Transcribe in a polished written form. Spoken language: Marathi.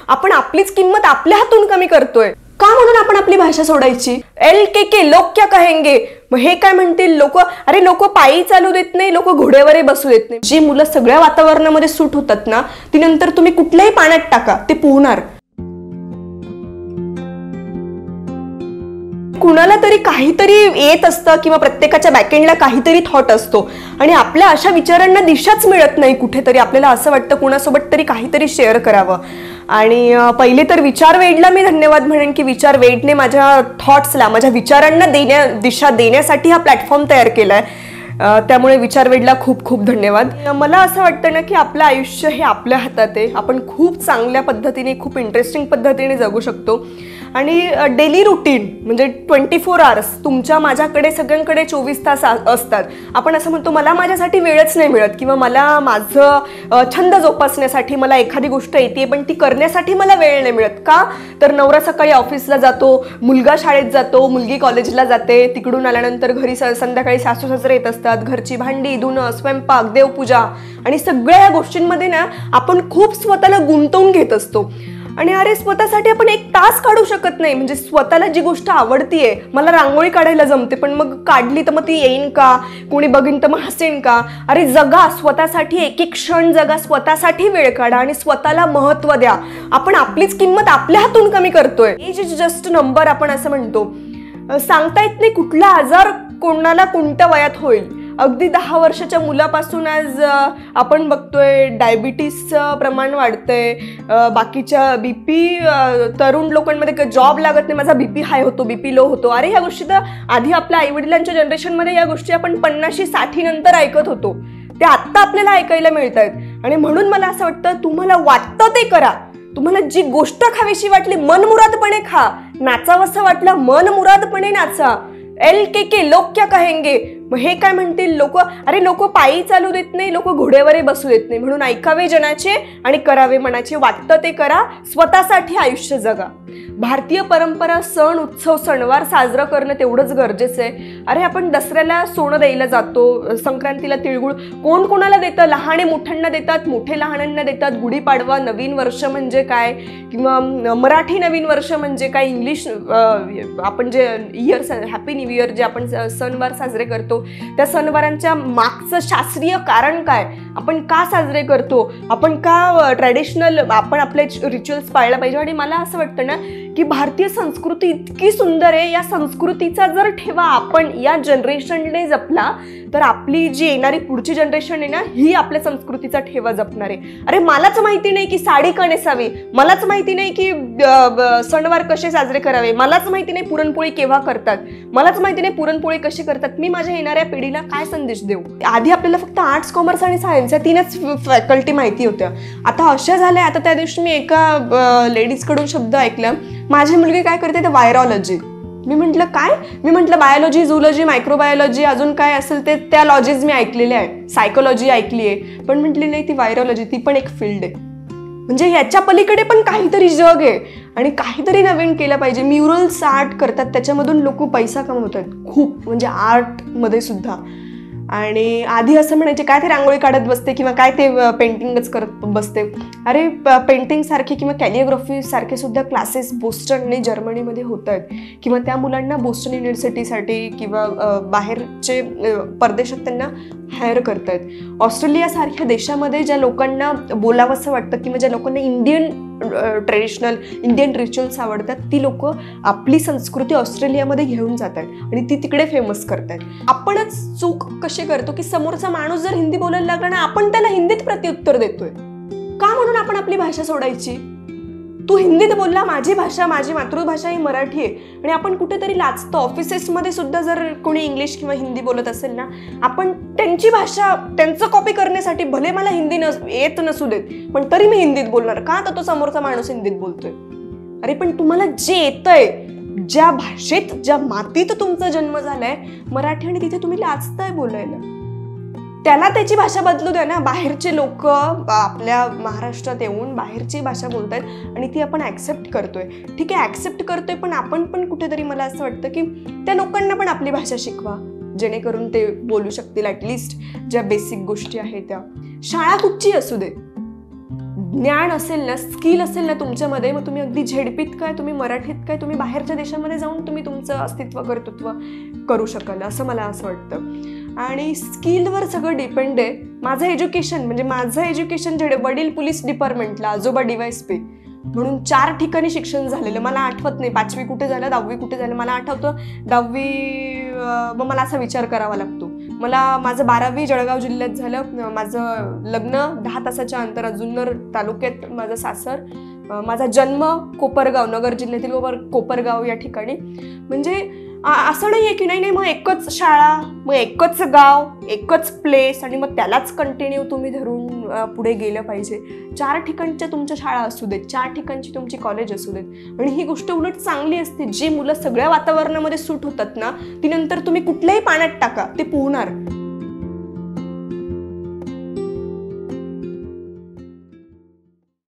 आपण आपलीच किंमत आपल्या हातून कमी करतोय का? म्हणून आपण आपली भाषा सोडायची? LKK लोक क्या कहेंगे, मग हे काय म्हणतील लोक? अरे लोक पायी चालू देत नाही, लोक घोड्यावरही बसू देत नाही. जी मुलं सगळ्या वातावरणामध्ये सूट होतात ना, ती नंतर तुम्ही कुठल्याही पाण्यात टाका, ते पोहणार. कुणाला तरी काहीतरी येत असतं किंवा प्रत्येकाच्या बॅकएंडला काहीतरी थॉट असतो आणि आपल्या अशा विचारांना दिशाच मिळत नाही. कुठेतरी आपल्याला असं वाटतं कुणासोबत तरी काहीतरी शेअर करावं. आणि पहिले तर विचारवेडला मी धन्यवाद म्हणेन की विचारवेडने माझ्या थॉट्सला, माझ्या विचारांना दिशा देण्यासाठी हा प्लॅटफॉर्म तयार केलाय. त्यामुळे विचारवेडला खूप खूप धन्यवाद. मला असं वाटतं ना की आपलं आयुष्य हे आपल्या हातात आहे. आपण खूप चांगल्या पद्धतीने, खूप इंटरेस्टिंग पद्धतीने जगू शकतो. आणि डेली रुटीन म्हणजे 24 आवर्स तुमच्या माझ्याकडे सगळ्यांकडे 24 तास असतात. आपण असं म्हणतो मला माझ्यासाठी वेळच नाही मिळत किंवा मला माझं छंद जोपासण्यासाठी मला एखादी गोष्ट येते पण ती करण्यासाठी मला वेळ नाही मिळत. का तर नवरा सकाळी ऑफिसला जातो, मुलगा शाळेत जातो, मुलगी कॉलेजला जाते, तिकडून आल्यानंतर घरी संध्याकाळी सासू सासरे येत असतात, घरची भांडी, धुणं, स्वयंपाक, देवपूजा आणि सगळ्या या गोष्टींमध्ये ना आपण खूप स्वतःला गुंतवून घेत असतो. आणि अरे स्वतःसाठी आपण 1 तास काढू शकत नाही. म्हणजे स्वतःला जी गोष्ट आवडतीये, मला रांगोळी काढायला जमते पण मग काढली तर मग ती येईन का, कोणी बघीन तर मग हसेन का? अरे जगा स्वतःसाठी, एक एक क्षण जगा, स्वतःसाठी वेळ काढा आणि स्वतःला महत्व द्या. आपण आपलीच किंमत आपल्या हातून कमी करतोय. एज इज जस्ट नंबर आपण असं म्हणतो. सांगता येत नाही कुठला आजार कोणाला कोणत्या वयात होईल. अगदी 10 वर्षाच्या मुलापासून आज आपण बघतोय डायबिटीसचं प्रमाण वाढतंय. बाकीच्या BP, तरुण लोकांमध्ये जॉब लागत नाही, माझा BP हाय होतो, BP लो होतो. अरे ह्या गोष्टी तर आधी आपल्या आईवडिलांच्या जनरेशनमध्ये या गोष्टी आपण 50-60 नंतर ऐकत होतो. ते आत्ता आपल्याला ऐकायला मिळत आहेत. आणि म्हणून मला असं वाटतं तुम्हाला वाटतं ते करा. तुम्हाला जी गोष्ट खावीशी वाटली मनमुरादपणे खा. नाचावंसं वाटलं मनमुरादपणे नाचा. LKK लोक क्या कहेंगे, मग हे काय म्हणतील लोक? अरे लोक पायी चालू देत नाही, लोक घोड्यावरही बसू देत नाही. म्हणून ऐकावे जनाचे आणि करावे मनाचे. वाटतं ते करा, स्वतःसाठी आयुष्य जगा. भारतीय परंपरा, सण, उत्सव, सणवार साजरं करणं तेवढंच गरजेचं आहे. अरे आपण दसऱ्याला सोनं द्यायला जातो, संक्रांतीला तिळगुळ कोण कोणाला देतं? लहाने मोठ्यांना देतात, मोठे लहानांना देतात. गुढीपाडवा, नवीन वर्ष म्हणजे काय, किंवा मराठी नवीन वर्ष म्हणजे काय, इंग्लिश आपण जे इयर, हॅपी न्यू इयर जे आपण सणवार साजरे करतो, त्या सणवारांच्या मागचं शास्त्रीय कारण काय? आपण का साजरे करतो? आपण का ट्रॅडिशनल आपण आपले रिच्युअल्स पाळला पाहिजे? आणि मला असं वाटतं ना की भारतीय संस्कृती इतकी सुंदर आहे. या संस्कृतीचा जर ठेवा आपण या जनरेशनने जपला तर आपली जी येणारी पुढची जनरेशन आहे ना, ही आपल्या संस्कृतीचा ठेवा जपणार आहे. अरे मलाच माहिती नाही की साडी का नेसावी, मलाच माहिती नाही की सणवार कसे साजरे करावे, मलाच माहिती नाही पुरणपोळी केव्हा करतात, मलाच माहिती नाही पुरणपोळी कशी करतात. मी माझ्या येणाऱ्या पिढीला काय संदेश देऊ? आधी आपल्याला फक्त आर्ट्स, कॉमर्स आणि सायन्स या 3च फॅकल्टी माहिती होत्या. आता अशा झाल्या. आता त्या दिवशी मी एका लेडीजकडून शब्द ऐकला, माझी मुलगी काय करते तर व्हायरॉलॉजी. मी म्हटलं काय? मी म्हटलं बायोलॉजी, झूलॉजी, मायक्रोबायोलॉजी, अजून काय असेल ते त्या लॉजीज मी ऐकलेल्या आहे, सायकोलॉजी ऐकली आहे, पण म्हटली नाही ती व्हायरॉलॉजी, ती पण एक फील्ड आहे. म्हणजे याच्या पलीकडे पण काहीतरी जग आहे आणि काहीतरी नवीन केलं पाहिजे. म्युरल्स आर्ट करतात, त्याच्यामधून लोक पैसा कमवतात खूप, म्हणजे आर्टमध्ये सुद्धा. आणि आधी असं म्हणायचे काय ते रांगोळी काढत बसते किंवा काय ते पेंटिंगच करत बसते. अरे पेंटिंग सारखे किंवा कॅलिओग्राफी सारखे सुद्धा क्लासेस बोस्टन आणि जर्मनीमध्ये होत आहेत. किंवा त्या मुलांना बोस्टन युनिव्हर्सिटीसाठी किंवा बाहेरचे परदेशात त्यांना हायर करतायत. ऑस्ट्रेलियासारख्या देशामध्ये ज्या लोकांना बोलावंसं वाटतं किंवा ज्या लोकांना इंडियन ट्रेडिशनल इंडियन रिच्युअल्स आवडतात, ती लोक आपली संस्कृती ऑस्ट्रेलियामध्ये घेऊन जात आहेत आणि ती तिकडे फेमस करतायत. आपणच चूक कशी करतो की समोरचा माणूस जर हिंदी बोलायला लागला ना, आपण त्याला हिंदीत प्रत्युत्तर देतोय. का? म्हणून आपण आपली भाषा सोडायची. तू हिंदीत बोलला, माझी भाषा, माझी मातृभाषा ही मराठी आहे आणि आपण कुठेतरी लाजतो. ऑफिसेसमध्ये सुद्धा जर कोणी इंग्लिश किंवा हिंदी बोलत असेल ना, आपण त्यांची भाषा त्यांचं कॉपी करण्यासाठी, भले मला हिंदी येत नसू देत पण तरी मी हिंदीत बोलणार. का? तर तो समोरचा माणूस हिंदीत बोलतोय. अरे पण तुम्हाला जे येतंय, ज्या भाषेत, ज्या मातीत तुमचा जन्म झालाय मराठी, आणि तिथे तुम्ही लाजताय बोलायला, त्याला त्याची भाषा बदलू द्या ना. बाहेरचे लोक आपल्या महाराष्ट्रात येऊन बाहेरची भाषा बोलतायत आणि ती आपण ऍक्सेप्ट करतोय. ठीक आहे, ऍक्सेप्ट करतोय, पण आपण पण कुठेतरी, मला असं वाटतं की त्या लोकांना पण आपली भाषा शिकवा, जेणेकरून ते बोलू शकतील. ॲटलिस्ट ज्या बेसिक गोष्टी आहेत त्या. शाळा कुठची असू दे, ज्ञान असेल ना, स्किल असेल ना तुमच्यामध्ये, मग तुम्ही अगदी झेडपीत काय, तुम्ही मराठीत काय, तुम्ही बाहेरच्या देशामध्ये जाऊन तुम्ही तुमचं अस्तित्व कर्तृत्व करू शकाल, असं मला असं वाटतं. आणि स्किलवर सगळं डिपेंड आहे. माझं एज्युकेशन जे वडील पोलीस डिपार्टमेंटला, आजोबा DYSP म्हणून 4 ठिकाणी शिक्षण झालेलं. मला आठवत नाही 5वी कुठे झालं, 10वी कुठे झालं. मला आठवतं 10वी, मग मला असा विचार करावा लागतो. माझं 12वी जळगाव जिल्ह्यात झालं. माझं लग्न 10 तासाच्या अंतरात जुन्नर तालुक्यात माझं सासर. माझा जन्म कोपरगाव, नगर जिल्ह्यातील कोपरगाव या ठिकाणी. म्हणजे असं नाही आहे की नाही मग एकच शाळा, मग एकच गाव, एकच प्लेस आणि मग त्यालाच कंटिन्यू तुम्ही धरून पुढे गेलं पाहिजे. 4 ठिकाणच्या तुमच्या शाळा असू देत, 4 ठिकाणची तुमची कॉलेज असू देत. आणि ही गोष्ट उलट चांगली असते. जी मुलं सगळ्या वातावरणामध्ये सूट होतात ना, ती नंतर तुम्ही कुठल्याही पाण्यात टाका, ते पोहणार.